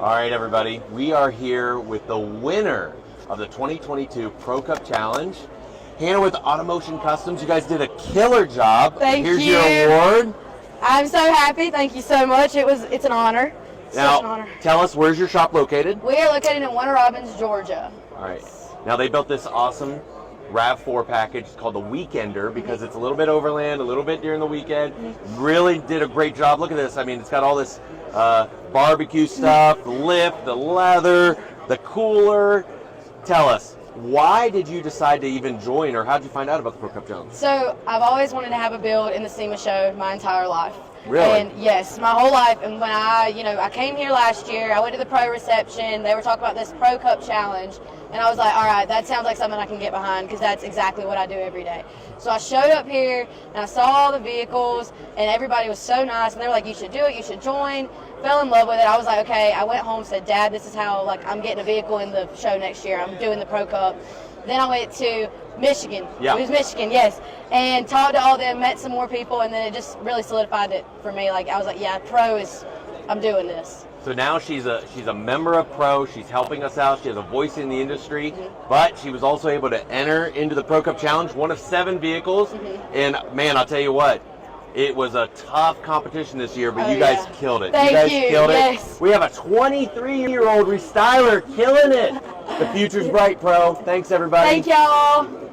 All right, everybody, we are here with the winner of the 2022 Pro Cup Challenge, Hannah with Automotion Customs. You guys did a killer job. Thank you. Here's your award. I'm so happy. Thank you so much. It's an honor. Now, Such an honor. tell us, where's your shop located? We are located in Warner Robins, Georgia. All right. Now, they built this awesome Rav4 package. It's called the Weekender because it's a little bit overland, a little bit during the weekend. Really did a great job. Look at this. I mean, it's got all this barbecue stuff, the lift, the leather, the cooler. Tell us, why did you decide to even join, or how did you find out about the Pro Cup Challenge? So I've always wanted to have a build in the SEMA show my entire life. Really? And yes, my whole life. And when I came here last year, I went to the pro reception. They were talking about this Pro Cup Challenge. And I was like, all right, that sounds like something I can get behind because that's exactly what I do every day. So I showed up here and I saw all the vehicles and everybody was so nice. And they were like, you should do it, you should join. Fell in love with it. I was like, okay. I went home, said, Dad, this is how I'm getting a vehicle in the show next year. I'm doing the Pro Cup. Then I went to Michigan. Yeah. It was Michigan, yes. And talked to all them, met some more people, and then it just really solidified it for me. I was like, yeah, I'm doing this. So now she's a member of Pro. She's helping us out. She has a voice in the industry, but she was also able to enter into the Pro Cup Challenge, one of 7 vehicles. And man, I'll tell you what, it was a tough competition this year, but you guys killed it. Thank you guys you. killed Yes. it. We have a 23-year-old restyler killing it. The future's bright, Pro. Thanks, everybody. Thank y'all.